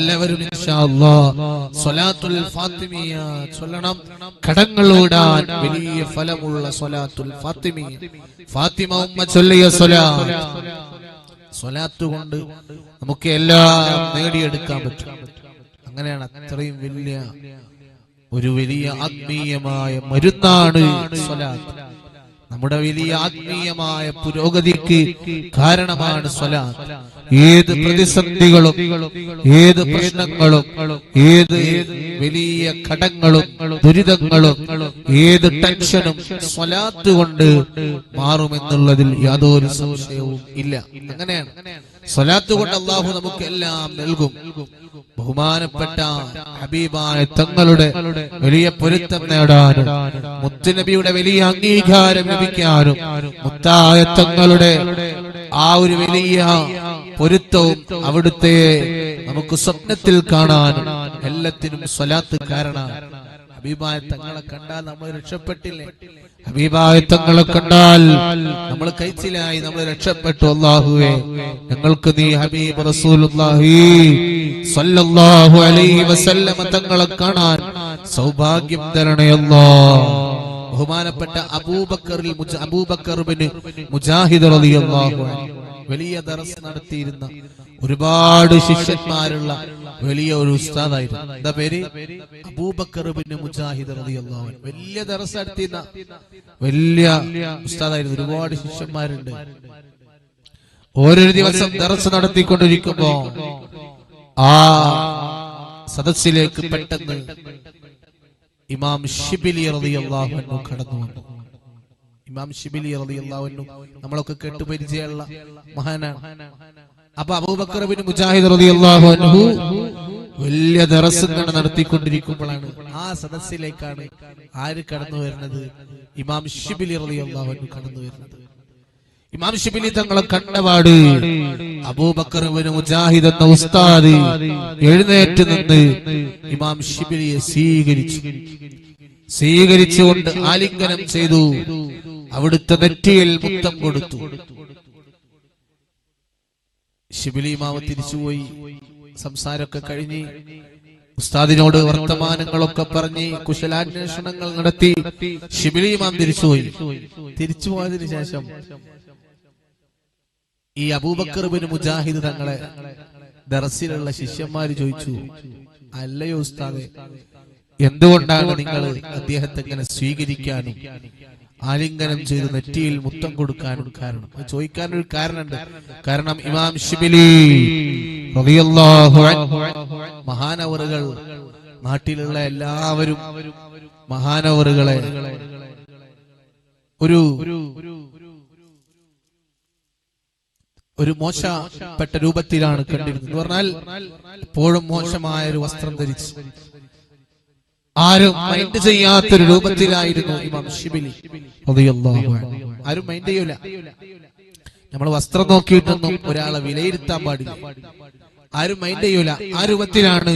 എല്ലാവരും ഇൻഷാ അല്ലാഹ് സ്വലാത്തുൽ ഫാത്തിമിയ ചൊല്ലണം. കടങ്ങളോടാൻ വലിയ ഫലമുള്ള സ്വലാത്തുൽ ഫാത്തിമിയ. ഫാത്തിമ ഉമ്മ ചൊല്ലിയ സ്വലാത്ത് കൊണ്ട് നമുക്ക് എല്ലാം നേടിയെടുക്കാൻ പറ്റും. അങ്ങനെയാണ്. അത്രയും വലിയ ആത്മീയമായ മരുന്നാണ് സ്വലാത്ത്. നമ്മുടെ വലിയ ആത്മീയമായ പുരോഗതിക്ക് കാരണമാണ് സ്വലാത്ത്. ഏത് പ്രതിസന്ധികളും, ഏത് പ്രശ്നങ്ങളും, ഏത് വലിയ കടങ്ങളും ദുരിതങ്ങളും, ഏത് ടെൻഷനും സ്വലാത്ത് കൊണ്ട് മാറുമെന്നുള്ളതിൽ യാതൊരു സംശയവും ഇല്ല. അങ്ങനെയാണ്. സ്വലാത്ത് കൊണ്ട് അല്ലാഹു നമുക്ക് എല്ലാം നൽകും. ബഹുമാനപ്പെട്ട ഹബീബായ തങ്ങളുടെ വലിയ പൊരുത്തം നേടാനും മുത്തുനബിയുടെ വലിയ അംഗീകാരം ലഭിക്കാനും മുത്തായ തങ്ങളുടെ ആ ഒരു വലിയ പൊരുത്തവും അവിടുത്തെ നമുക്ക് സ്വപ്നത്തിൽ കാണാനും എല്ലാത്തിനും സ്വലാത്ത് കാരണമാണ്. ഹബീബായ തങ്ങളെ കണ്ടാൽ നമ്മൾ രക്ഷപ്പെട്ടില്ലേ? ഹബീബായ തങ്ങളെ കണ്ടാൽ നമ്മൾ കഴിച്ചിലായി, നമ്മൾ രക്ഷപ്പെട്ടു. അല്ലാഹുവേ, ഞങ്ങൾക്ക് നീ ഹബീബ് റസൂലുള്ളാഹി സ്വല്ലല്ലാഹു അലൈഹി വസല്ലം തങ്ങളെ കാണാൻ സൗഭാഗ്യം തരണേ അല്ലാഹ്. ബഹുമാനപ്പെട്ട അബൂബക്കർ ഇബ്നു മുജാഹിദ് റളിയല്ലാഹു അൻഹു വലിയ ദർസ് നടത്തിയിരുന്ന ഒരുപാട് ശിഷ്യന്മാരുള്ള വലിയ ഒരു ഉസ്താദായിരുന്നു. എന്താ പേര്? അബൂബക്കർ ഇബ്നു മുജാഹിദ് റളിയല്ലാഹു അൻഹു. വലിയ ദർസ് നടത്തിയിരുന്ന വലിയ ഉസ്താദായിരുന്നു. ഒരുപാട് ശിഷ്യന്മാരുണ്ട്. ഓരോ ദിവസം ദർസ് നടത്തിക്കൊണ്ടിരിക്കുമ്പോ ആ സദസ്സിലേക്ക് പെട്ടെന്ന് ഇമാം ശിബിലി റളിയല്ലാഹു അൻഹു കടന്നു വന്നു. ഇമാം ശിബിലി റളിയല്ലാഹു അൻഹു നമ്മളൊക്കെ കേട്ടുപരിചയമുള്ള മഹാനാണ്. അപ്പൊ അബൂബക്കർ ഇബ്നു മുജാഹിദ് റളിയല്ലാഹു അൻഹു വലിയ ദർസ് നടത്തിക്കൊണ്ടിരിക്കുമ്പോഴാണ് ആ സദസ്സിലേക്കാണ് ആര് കടന്നു വരുന്നത്? ഇമാം ശിബിലി റളിയല്ലാഹു അൻഹു കടന്നു വരുന്നത്. ഇമാം ശിബിലി തങ്ങളെ കണ്ടപാട് അബൂബക്കർ ഇബ്നു മുജാഹിദ് എന്ന ഉസ്താദ് എഴുന്നേറ്റ് നിന്ന് ഇമാം ശിബിലിയെ സ്വീകരിച്ചുകൊണ്ട് ആലിംഗനം ചെയ്തു. അവിടുത്തെ നെറ്റിയിൽ മുത്തം കൊടുത്തു. ശിബിലി ഇമാമ് തിരിച്ചുപോയി. സംസാരമൊക്കെ കഴിഞ്ഞ് ഉസ്താദിനോട് വർത്തമാനങ്ങളൊക്കെ പറഞ്ഞ് കുശലാന്വേഷണങ്ങൾ നടത്തി ശിബിലി ഇമാം തിരിച്ചുപോയി. തിരിച്ചുപോയതിനു ശേഷം ഈ അബൂബക്കർ ഇബ്നു മുജാഹിദ് തങ്ങളെ ദർസിലുള്ള ശിഷ്യന്മാര് ചോദിച്ചു, അല്ലയോ ഉസ്താദേ, എന്തുകൊണ്ടാണ് നിങ്ങൾ അദ്ദേഹത്തെ ഇങ്ങനെ സ്വീകരിക്കാനും ആലിംഗനം ചെയ്ത് നെറ്റിയിൽ മുത്തം കൊടുക്കാനും കാരണം? ചോദിക്കാനൊരു കാരണമുണ്ട്. കാരണം ഇമാം ശിബിലി റളിയല്ലാഹു അൻഹു മഹാനവറുകൾ, നാട്ടിലുള്ള എല്ലാവരും മഹാനവറുകളെ ഒരു മോശപ്പെട്ട രൂപത്തിലാണ് കണ്ടിരുന്നത്. എന്ന് പറഞ്ഞാൽ എപ്പോഴും മോശമായ ഒരു വസ്ത്രം ധരിച്ച് ആരും മൈൻഡ് ചെയ്യാത്തൊരു രൂപത്തിലായിരുന്നു ഇമാം ശിബിലി റളിയല്ലാഹു അൻഹു. ആരും മൈൻഡ് ചെയ്യൂല. നമ്മൾ വസ്ത്രം നോക്കിയിട്ടൊന്നും ഒരാളെ വിലയിരുത്താൻ പാടില്ല. ആരും മൈൻഡ് ചെയ്യൂല. ആ രൂപത്തിലാണ്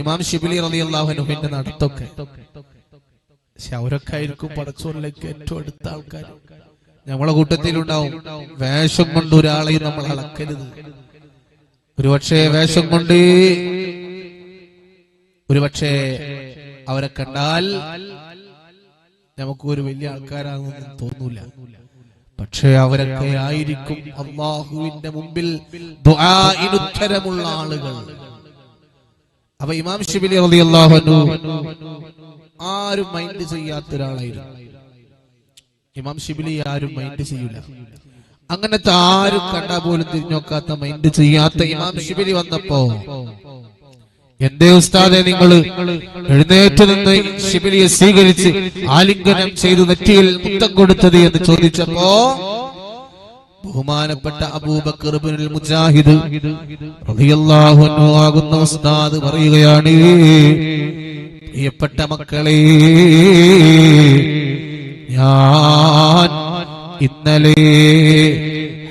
ഇമാം ശിബിലി റളിയല്ലാഹു അൻഹുവിന്റെ നടത്തൊക്കെ. പക്ഷെ അവരൊക്കെ ആയിരിക്കും പടച്ചോനിലേക്ക് ഏറ്റവും അടുത്ത ആൾക്കാർ. നമ്മളെ കൂട്ടത്തിലുണ്ടാവും വേഷം കൊണ്ട് ഒരാളെയും നമ്മൾ അളക്കരുത്. ഒരുപക്ഷെ വേഷം കൊണ്ട് അവരെ കണ്ടാൽ നമുക്ക് ഒരു വലിയ ആൾക്കാരാണെന്ന് തോന്നൂല. പക്ഷെ അവരൊക്കെ ആയിരിക്കും അല്ലാഹുവിന്റെ മുമ്പിൽ ദുആഇന് ഉത്തരമുള്ള ആളുകൾ. അപ്പൊ ഇമാം ശിബിലി റളിയല്ലാഹു അൻഹു ആരും മൈൻഡ് ചെയ്യാത്ത ഒരാളായിരുന്നു. ഇമാം ശിബിലി ആരും മൈൻഡ് ചെയ്യൂല. അങ്ങനത്തെ ആരും കണ്ടാ പോലും തിരിഞ്ഞോക്കാത്ത, മൈൻഡ് ചെയ്യാത്ത ഇമാം ശിബിലി വന്നപ്പോ, എന്തേ ഉസ്താദെ നിങ്ങൾ എഴുന്നേറ്റ് നിന്ന് ശിബിലിയെ സ്വീകരിച്ച് ആലിംഗനം ചെയ്തു നെറ്റിയിൽ മുത്തം കൊടുത്തത് എന്ന് ചോദിച്ചപ്പോ ബഹുമാനപ്പെട്ട അബൂബക്കർ ഇബ്നുൽ മുജാഹിദ് റളിയല്ലാഹു അൻഹു ആകുന്ന ഉസ്താദ് പറയുകയാണ്, പ്രിയപ്പെട്ട മക്കളെ, ഞാൻ ഇന്നലെ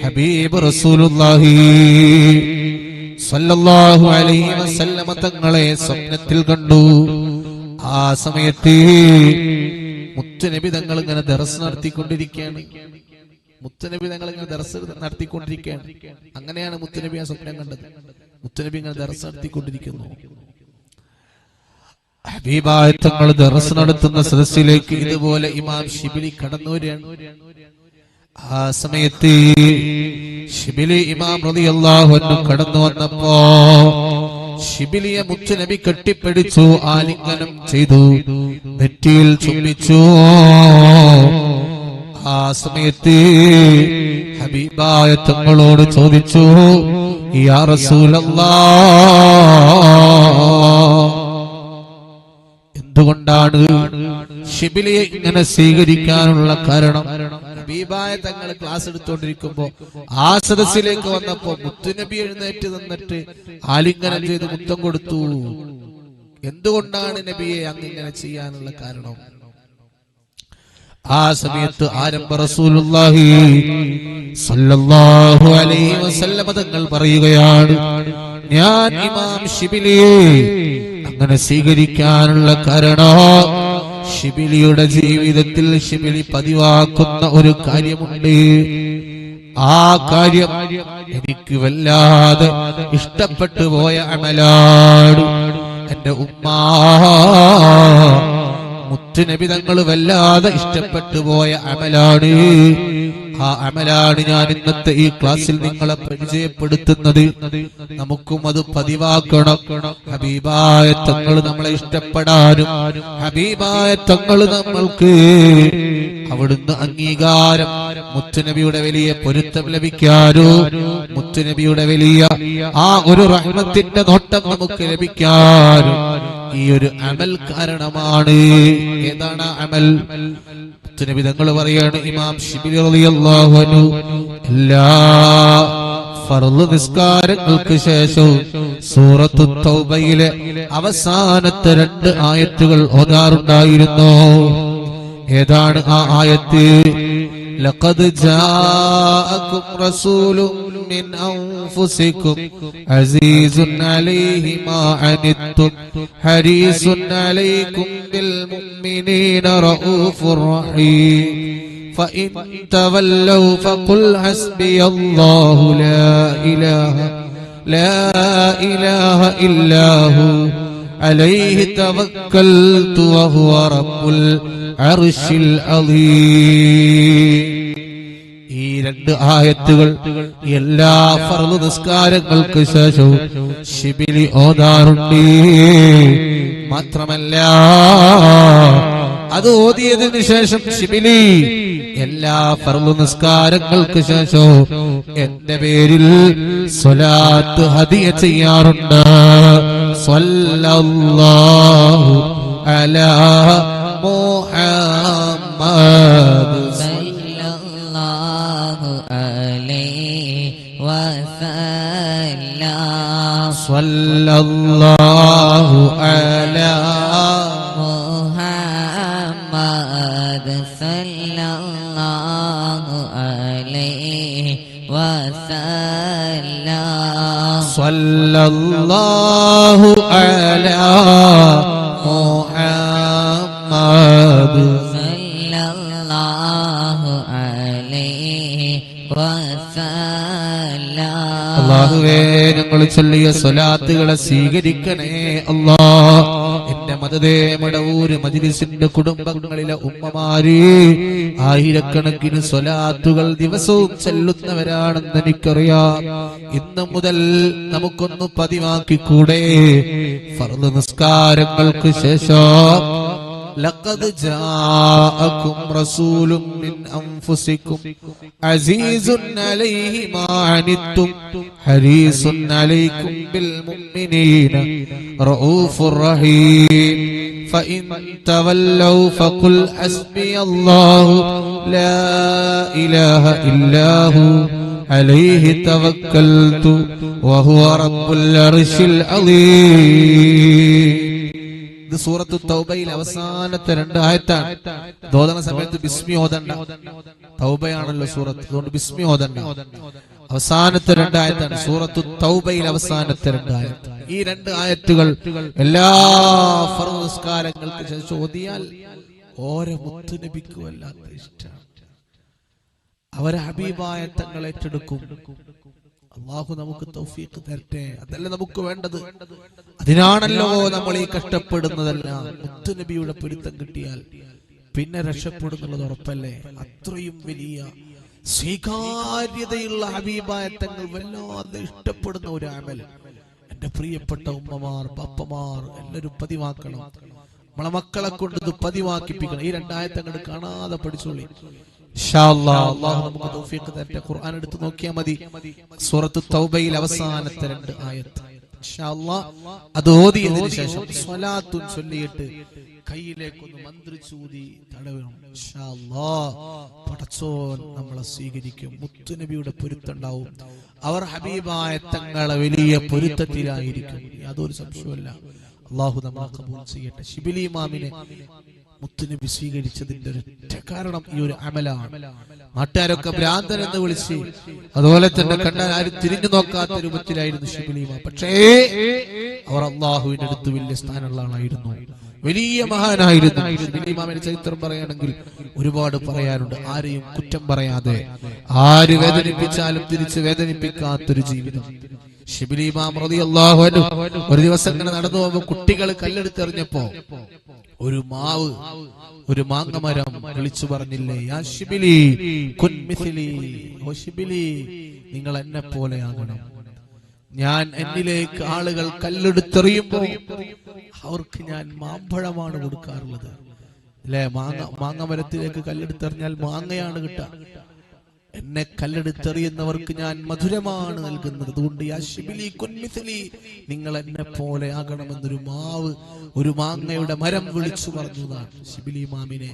ഹബീബ് റസൂലുള്ളാഹി സ്വല്ലല്ലാഹു അലൈഹി വസല്ലമ തങ്ങളെ സ്വപ്നത്തിൽ കണ്ടു. ആ സമയത്ത് മുത്തുനബി തങ്ങൾ ഇങ്ങനെ ദർസ് നടത്തിക്കൊണ്ടിരിക്കുകയാണ്. അങ്ങനെയാണ് മുത്തുനബി ആ സ്വപ്നം കണ്ടത്. മുത്തുനബി ഇങ്ങനെ ദർസ് നടത്തിക്കൊണ്ടിരിക്കുന്നു. ഹബീബായ തങ്ങൾ ദർസ് നടത്തുന്ന സദസ്സിലേക്ക് ഇതുപോലെ ഇമാം ശിബിലി കടന്നു വരികയാണ്. ആ സമയത്ത് ശിബിലി ഇമാം റളിയല്ലാഹു അൻഹു കടന്നു വന്നപ്പോ ശിബിലിയെ മുത്തുനബി കെട്ടിപ്പിടിച്ചു, ആലിംഗനം ചെയ്തു, നെറ്റിയിൽ ചുംബിച്ചു. ആ സമയത്ത് ഹബീബായ തങ്ങളോട് ചോദിച്ചു, യാ റസൂലല്ലാഹ്, എന്തുകൊണ്ടാണ് ശിബിലിയെ ഇങ്ങനെ സ്വീകരിക്കാനുള്ള കാരണം? ഹബീബായ തങ്ങൾ ക്ലാസ് എടുത്തുകൊണ്ടിരിക്കുമ്പോ ആ സദസ്സിലേക്ക് വന്നപ്പോ മുത്തുനബി എഴുന്നേറ്റ് നിന്നിട്ട് ആലിംഗനം ചെയ്ത് മുത്തം കൊടുത്തു. എന്തുകൊണ്ടാണ് നബിയെ അങ്ങിങ്ങനെ ചെയ്യാനുള്ള കാരണം? ആ സമയത്ത് ആരംഭ റസൂലുള്ളാഹി സ്വല്ലല്ലാഹു അലൈഹി വസല്ലം തങ്ങൾ പറയുകയാണ്, ഞാൻ ഇമാം ശിബിലിയെ അങ്ങനെ സ്വീകരിക്കാനുള്ള കാരണം ശിബിലിയുടെ ജീവിതത്തിൽ ശിബിലി പതിവാക്കുന്ന ഒരു കാര്യമുണ്ട്. ആ കാര്യം എനിക്ക് വല്ലാതെ ഇഷ്ടപ്പെട്ടു പോയ അമലാണ്. എന്റെ ഉമ്മാ മുത്തുനബി തങ്ങൾ വല്ലാതെ ഇഷ്ടപ്പെട്ടു പോയ അമലാണ്. ആ അമലാണ് ഞാൻ ഇന്നത്തെ ഈ ക്ലാസ്സിൽ നിങ്ങളെ പരിചയപ്പെടുത്തുന്നത്. നമുക്കും അത് പതിവാക്കണം. ഹബീബായ തങ്ങൾ നമ്മളെ ഇഷ്ടപ്പെടാനും ഹബീബായ തങ്ങൾ നമ്മൾക്ക് അവിടുന്ന് അംഗീകാരം, മുത്തുനബിയുടെ വലിയ പൊരുത്തം ലഭിക്കാനോ മുത്തുനബിയുടെ വലിയ ആ ഒരു റഹ്മത്തിന്റെ നോട്ടം നമുക്ക് ലഭിക്കാനും ഈ ഒരു അമൽ കാരണമാണ്. ഏതാണ് അമൽ? മുത്തുനബി തങ്ങൾ പറയാണ്, ഇമാം ശിബിലി റളിയല്ലാഹു അൻഹു എല്ലാ ഫർള് നിസ്കാരങ്ങൾക്ക് ശേഷവും സൂറത്തു തൗബയിലെ അവസാനത്തെ 2 ആയത്തുകൾ ഓതാറുണ്ടായിരുന്നു. ഏതാണ് ആ ആയത്ത്? ലഖദ് ജാഅകും റസൂലുൻ മിൻ അൻഫുസികും അസീസുൻ അലൈഹി മാ അനിത്തും ഹരീസുൻ അലൈക്കും ബിൽ മുഅ്മിനീന റഊഫുർ റഹീം فإن تولوا فقل حسبي الله لا إله إلا هو عليه توكلت وهو رب العرش العظيم. ഈ 2 ആയത്തുകൾ എല്ലാ ഫർള് നിസ്കാരങ്ങൾക്ക് ശേഷവും ശിബിലി ഓതാറുണ്ട്. മാത്രമല്ല, അത് ഓതിയതിനു ശേഷം ശിബിലി എല്ലാ ഫർള് നിസ്കാരങ്ങൾക്ക് ശേഷവും എന്റെ പേരിൽ സ്വലാത്ത് ഹദിയ ചെയ്യാറുണ്ട്. സ്വല്ലല്ലാഹു അലാ മുഹമ്മദ് സല്ലല്ലാഹു അലൈഹി വസല്ലം. സ്വല്ലല്ലാഹു അലാ മുഹമ്മദ് സല്ലല്ലാഹു അലൈഹി വസല്ലം. സ്വല്ലല്ലാഹു അലാ മുഹമ്മദ് സല്ലല്ലാഹു അലൈഹി വസല്ലം. അല്ലാഹുവേ, ഞങ്ങൾ ചൊല്ലിയ സ്വലാത്തുകളെ സ്വീകരിക്കണേ അല്ലാ. എന്റെ മദദേ മടവൂര് മജ്ലിസിന്റെ കുടുംബങ്ങളിലെ ഉമ്മമാര് ആയിരക്കണക്കിന് സ്വലാത്തുകൾ ദിവസവും ചെല്ലുന്നവരാണെന്ന് എനിക്കറിയാം. ഇന്നു മുതൽ നമുക്കൊന്ന് പതിവാക്കിക്കൂടെ? ഫർള് നിസ്കാരങ്ങൾക്ക് ശേഷം ലഖദ് ജാഅകും റസൂലുൻ മിൻ അൻഫുസികും അസീസുൻ അലൈഹി മാ അനിത്തും ഹരീസുൻ അലൈക്കും ബിൽ മുഅ്മിനീന റഊഫുർ റഹീം ഫഇൻ തവല്ലൗ ഫഖുൽ ഹസ്ബിയല്ലാഹു ലാ ഇലാഹ ഇല്ലാഹു അലൈഹി തവക്കൽതു വഹുവ റബ്ബുൽ അർശിൽ അളീം. ഇത് സൂറത്തു തൗബയിൽ അവസാനത്തെ 2 ആയത്താണ്. ഓതുന്ന സമയത്ത് ബിസ്മി ഓതണ്ട. തൗബയാണല്ലോ സൂറത്ത്, അതുകൊണ്ട് ബിസ്മി ഓതണ്ട. അവസാനത്തെ 2 ആയത്താണ് സൂറത്തു തൗബയിൽ അവസാനത്തെ 2 ആയത്ത്. ഈ 2 ആയത്തുകൾ എല്ലാ ഫർള് നിസ്കാരങ്ങൾക്ക് ശേഷം ഓതിയാൽ ഓരോ മുത്തുനബിക്ക് വല്ലാത്ത ഇഷ്ടമാണ്. അവരെ ഹബീബായ തങ്ങൾ ഏറ്റെടുക്കും. അള്ളാഹു നമുക്ക് തൗഫീഖ് തരട്ടെ. അതല്ല നമുക്ക് വേണ്ടത്. അതിനാണല്ലോ നമ്മൾ ഈ കഷ്ടപ്പെടുന്നതെല്ലാം. മുത്തുനബിയുടെ പൊരുത്തം കിട്ടിയാൽ പിന്നെ രക്ഷപ്പെടുന്നുള്ളത് ഉറപ്പല്ലേ? അത്രയും വലിയ സ്വീകാര്യതയുള്ള ഹബീബായ തങ്ങൾ വല്ലാതെ ഇഷ്ടപ്പെടുന്ന ഒരു അമൽ. എന്റെ പ്രിയപ്പെട്ട ഉമ്മമാർ, പാപ്പമാർ എല്ലാവരും പതിവാക്കണം. നമ്മളെ മക്കളെ കൊണ്ട് ഇത് പതിവാക്കിപ്പിക്കണം. ഈ 2 ആയത്ത് അങ്ങോട്ട് കാണാതെ പഠിച്ചോളി. ഇൻഷാ അല്ലാഹ് അല്ലാഹു നമുക്ക് തൗഫീഖ് തരട്ടെ. ഖുർആൻ എടുത്ത് നോക്കിയാൽ മതി. സൂറത്തു തൗബയിൽ അവസാനത്തെ 2 ആയത്ത്. ഇൻഷാ അല്ലാഹ് അത് ഓതിയതിനു ശേഷം സ്വലാത്തുൻ ചൊല്ലിയിട്ട് കയ്യിലേക്കൊന്ന് മന്ത്രിച്ചൂതി തടവണം. ഇൻഷാ അല്ലാഹ് പടച്ചോൻ നമ്മളെ സ്വീകരിക്കും. മുത്തുനബിയുടെ പൊരുത്തണ്ടാവും. അവർ ഹബീബായ തങ്ങളെ വലിയ പൊരുത്തത്തിലായിരിക്കും. യാതൊരു സംശയവുമില്ല. അല്ലാഹു നമ്മളെ ഖബൂൽ ചെയ്യട്ടെ. ശിബിലി ഇമാമിനെ മുത്തുനബി സ്വീകരിച്ചതിന്റെ ഒരൊറ്റ കാരണം ഈ ഒരു അമലാണ്. നാട്ടുകാരൊക്കെ ഭ്രാന്തൻ എന്ന് വിളിച്ച്, അതുപോലെ തന്നെ കണ്ടാൽ ആരും തിരിഞ്ഞു നോക്കാത്ത രൂപത്തിലായിരുന്നു ശിബിലി ഇമാം. പക്ഷേ അവർ അള്ളാഹുവിന്റെ അടുത്ത് വലിയ സ്ഥാനമുള്ള ആളായിരുന്നു, വലിയ മഹാനായിരുന്നു. ശിബിലി ഇമാമിന്റെ ചരിത്രം പറയുകയാണെങ്കിൽ ഒരുപാട് പറയാനുണ്ട്. ആരെയും കുറ്റം പറയാതെ, ആര് വേദനിപ്പിച്ചാലും തിരിച്ച് വേദനിപ്പിക്കാത്തൊരു ജീവിതം. ശിബിലി ഇമാം റളിയല്ലാഹു അൻഹു ഒരു ദിവസം ഇങ്ങനെ നടന്നു പോകുമ്പോൾ കുട്ടികൾ കല്ലെടുത്തെറിഞ്ഞപ്പോ ഒരു മാങ്ങമരം വിളിച്ചു പറഞ്ഞില്ലേ, യാ ശിബിലി കുൻ മിസ്ലി, ഓ ശിബിലി നിങ്ങൾ എന്നെ പോലെ ആകണം. ഞാൻ എന്നിലേക്ക് ആളുകൾ കല്ലെടുത്തെറിയുമ്പോൾ അവർക്ക് ഞാൻ മാമ്പഴമാണ് കൊടുക്കാറുള്ളത്. അല്ലെ, മാങ്ങമരത്തിലേക്ക് കല്ലെടുത്തെറിഞ്ഞാൽ മാങ്ങയാണ് കിട്ടുക. എന്നെ കല്ലെടുത്തെറിയുന്നവർക്ക് ഞാൻ മധുരമാണ് നൽകുന്നത്. അതുകൊണ്ട് യാ ശിബിലി കുൻ മിസ്ലി നിങ്ങൾ എന്നെ പോലെ ആകണമെന്നൊരു മാങ്ങയുടെ മരം വിളിച്ചു പറഞ്ഞതാണ്. ശിബിലി ഇമാമിനെ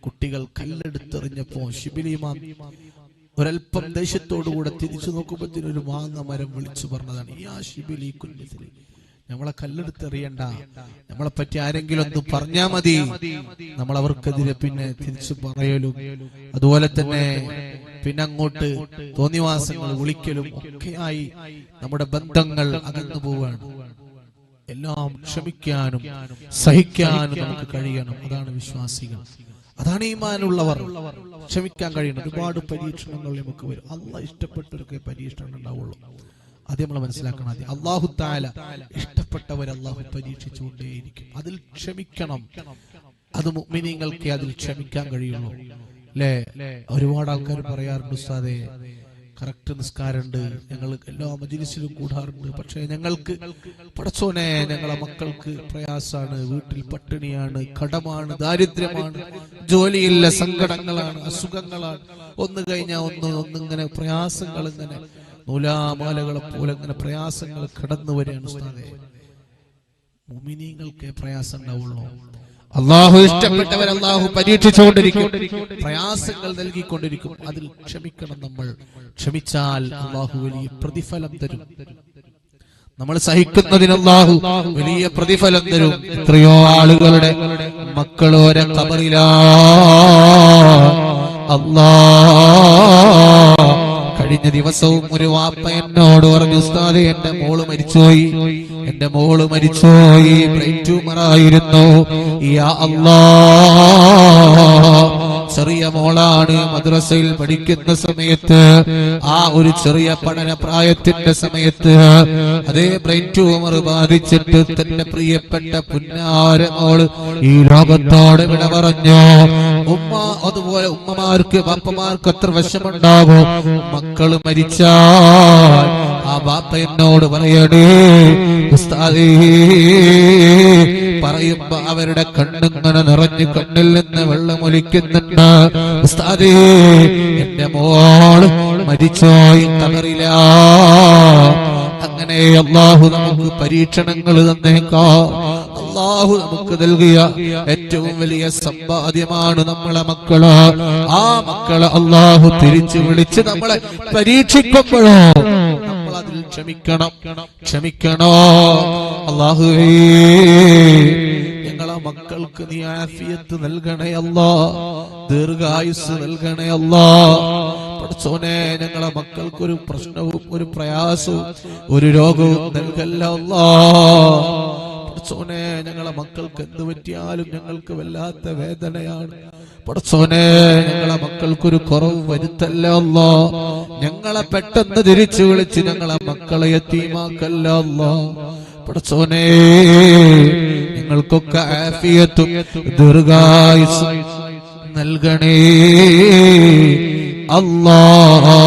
കുട്ടികൾ കല്ലെടുത്തെറിഞ്ഞപ്പോ ശിബിലി ഇമാം ഒരൽപ്പം ദേഷ്യത്തോടുകൂടെ തിരിച്ചു നോക്കുമ്പോഴത്തേന് ഒരു മാങ്ങ മരം വിളിച്ചു പറഞ്ഞതാണ്, യാ ശിബിലി കുൻ മിസ്ലി നമ്മളെ കല്ലെടുത്തെറിയണ്ട, നമ്മളെ പറ്റി ആരെങ്കിലും ഒന്ന് പറഞ്ഞാ മതി, നമ്മൾ അവർക്കെതിരെ പിന്നെ തിരിച്ചു പറയലും അതുപോലെ തന്നെ പിന്നെ അങ്ങോട്ട് തോന്നിവാസങ്ങൾ വിളിക്കലും ഒക്കെയായി നമ്മുടെ ബന്ധങ്ങൾ അകന്നു പോവുകയാണ്. എല്ലാം ക്ഷമിക്കാനും സഹിക്കാനും നമുക്ക് കഴിയണം. അതാണ് വിശ്വാസികൾ, അതാണ് ഈമാനുള്ളവർ. ക്ഷമിക്കാൻ കഴിയണം. ഒരുപാട് പരീക്ഷണങ്ങൾ നമുക്ക് വരും. അള്ളാഹ് ഇഷ്ടപ്പെട്ടവർക്ക് പരീക്ഷണം ഉണ്ടാവുള്ളൂ. അത് നമ്മൾ മനസ്സിലാക്കണം. ആദ്യം അല്ലാഹു തആല ഇഷ്ടപ്പെട്ടവർ അല്ലാഹു പരീക്ഷിച്ചുകൊണ്ടേയിരിക്കും. അതിൽ ക്ഷമിക്കണം. അത് മുഅ്മിനീങ്ങൾക്ക് അതിൽ ക്ഷമിക്കാൻ കഴിയുള്ളൂ. അല്ലേ? ഒരുപാട് ആൾക്കാർ പറയാറുണ്ട്, ഉസ്താദേ കറക്റ്റ് നിസ്കാരമുണ്ട്, ഞങ്ങൾ എല്ലാ മജ്‌ലിസിലും കൂടാറുണ്ട്, പക്ഷേ ഞങ്ങൾക്ക് പടച്ചോനെ ഞങ്ങളെ മക്കൾക്ക് പ്രയാസാണ്, വീട്ടിൽ പട്ടിണിയാണ്, കടമാണ്, ദാരിദ്ര്യമാണ്, ജോലിയില്ല, സങ്കടങ്ങളാണ്, അസുഖങ്ങളാണ്, ഒന്ന് കഴിഞ്ഞാൽ ഒന്നിങ്ങനെ പ്രയാസങ്ങൾ, ഇങ്ങനെ നൂലാമാലകളെ പോലെ ഇങ്ങനെ പ്രയാസങ്ങൾ കടന്നു വരികയാണ്. ഉസ്താദേ മുഅ്മിനീങ്ങൾക്ക് പ്രയാസം ഉണ്ടാവുള്ളൂ. അള്ളാഹു ഇഷ്ടപ്പെട്ടവർ അള്ളാഹു പരീക്ഷിച്ചുകൊണ്ടിരിക്കും, പ്രയാസങ്ങൾ നൽകിക്കൊണ്ടിരിക്കും. അതിൽ ക്ഷമിക്കണം. നമ്മൾ ക്ഷമിച്ചാൽ അള്ളാഹു വലിയ പ്രതിഫലം തരും. നമ്മൾ സഹിക്കുന്നതിന് അള്ളാഹു വലിയ പ്രതിഫലം തരും. എത്രയോ ആളുകളുടെ മക്കളോരെ ഖബറിലാ. കഴിഞ്ഞ ദിവസവും ഒരു വാപ്പ എന്നോട് പറഞ്ഞു, ഉസ്താദേ എന്റെ മോള് മരിച്ചുപോയി, ബ്രെയിൻ ട്യൂമറായിരുന്നു. യാ അല്ലാഹ്, ചെറിയ മോളാണ്. മദ്രസയിൽ പഠിക്കുന്ന സമയത്ത്, ആ ഒരു ചെറിയ പഠന പ്രായത്തിന്റെ സമയത്ത് അതേ ബ്രെയിൻ ട്യൂമർ ബാധിച്ചിട്ട് തന്റെ പ്രിയപ്പെട്ട പുന്നാര മോള് ഈ ലോകത്തോട് വിട പറഞ്ഞു. ഉമ്മ, അതുപോലെ ഉമ്മമാർക്ക് ബാപ്പമാർക്ക് എത്ര വിഷമുണ്ടാകും. മക്കള് മരിച്ചാൽ ആ ബാപ്പ എന്നോട് പറയണേ ഉസ്താദേ, പറയുമ്പോ അവരുടെ കണ്ണിങ്ങനെ നിറഞ്ഞ് കണ്ണിൽ നിന്ന് വെള്ളമൊലിക്കുന്നുണ്ട്. ഉസ്താദേ എന്റെ മോള് മരിച്ചോയി ഖബറില. അങ്ങനെ അല്ലാഹു നമുക്ക് പരീക്ഷണങ്ങൾ തന്നേക്കാം. അല്ലാഹു നമുക്ക് നൽകിയ ഏറ്റവും വലിയ സമ്പാദ്യമാണ് നമ്മളെ മക്കള്. ആ മക്കളെ അല്ലാഹു തിരിച്ചു വിളിച്ച് നമ്മളെ പരീക്ഷിക്കുമ്പോഴോ നമ്മൾ അതിൽ ക്ഷമിക്കണോ. അല്ലാഹുവേ ഞങ്ങളെ മക്കൾക്ക് നീ ആഫിയത്ത് നൽകണേ അല്ലാ, ദീർഘായുസ് നൽകണേ അല്ലാ. പടച്ചോനെ ഞങ്ങളെ മക്കൾക്ക് ഒരു പ്രശ്നവും ഒരു പ്രയാസവും ഒരു രോഗവും നൽകല്ല അല്ലാ. പടച്ചോനെ ഞങ്ങളെ മക്കൾക്ക് എന്ത് പറ്റിയാലും ഞങ്ങൾക്ക് വല്ലാത്ത വേദനയാണ്. പടച്ചോനെ ഞങ്ങളെ മക്കൾക്കൊരു കുറവ് വരുത്തല്ല അല്ലാ. ഞങ്ങളെ പെട്ടെന്ന് തിരിച്ചു വിളിച്ച് ഞങ്ങളെ മക്കളെ യതീമാക്കല്ല അല്ലാഹ്. പടച്ചോനേ ഞങ്ങൾക്കൊക്കെ ആഫിയത്തും ദീർഘായുസ്സും നൽകണേ അല്ലാഹ്.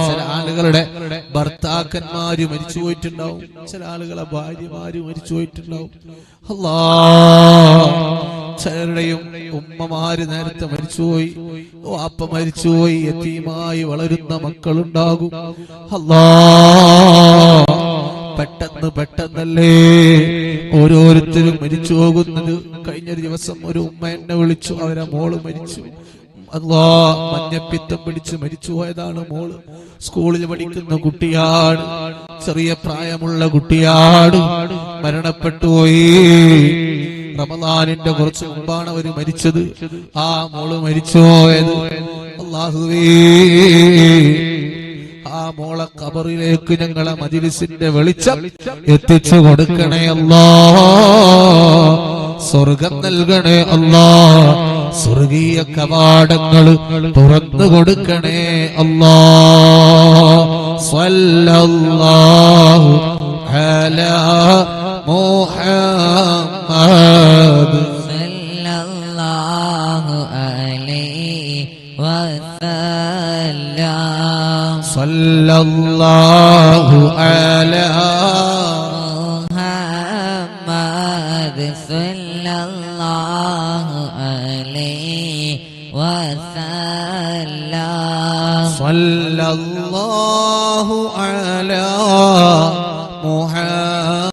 ചില ആളുകളുടെ ഭർത്താക്കന്മാര് മരിച്ചു പോയിട്ടുണ്ടാവും, ചില ആളുകളെ ഭാര്യമാര് മരിച്ചു പോയിട്ടുണ്ടാവും അല്ലാഹ്. ചിലരുടെയും ഉമ്മമാര് നേരത്തെ മരിച്ചുപോയി, വാപ്പ മരിച്ചുപോയി, യതീമായി വളരുന്ന മക്കളുണ്ടാകും അല്ലാഹ്. പെട്ടെന്നല്ലേ ഓരോരുത്തരും മരിച്ചു പോകുന്നത്. കഴിഞ്ഞ ദിവസം ഒരു ഉമ്മ എന്നെ വിളിച്ചു, അവരെ മോള് മരിച്ചു. അല്ലാഹ്, മഞ്ഞപ്പിത്തം പിടിച്ച് മരിച്ചു പോയതാണ് മോള്. സ്കൂളിൽ പഠിക്കുന്ന കുട്ടിയാണ്, ചെറിയ പ്രായമുള്ള കുട്ടിയാണ്, മരണപ്പെട്ടുപോയി. റമദാനിന്റെ കുറച്ച് മുമ്പാണ് അവര് മരിച്ചത്. ആ മോള് മരിച്ചു പോയത്. അല്ലാഹുവേ, ആ മോളെ ഖബറിലേക്ക് ഞങ്ങളെ മജ്‌ലിസിന്റെ വെളിച്ചം എത്തിച്ചു കൊടുക്കണേ അല്ലാഹ്. സ്വർഗം നൽകണേ അല്ലാഹ്. സ്വർഗീയ കവാടങ്ങൾ തുറന്നു കൊടുക്കണേ അല്ലാഹ്. സ്വല്ലല്ലാഹു അലാ മുഹമ്മദ് സല്ലല്ലാഹു അലൈഹി വസല്ലം. സല്ലല്ലാഹു അലാ മുഹമ്മദ് സല്ലല്ലാഹു അലൈഹി വസല്ലം. സല്ലല്ലാഹു അലാ മുഹമ്മദ്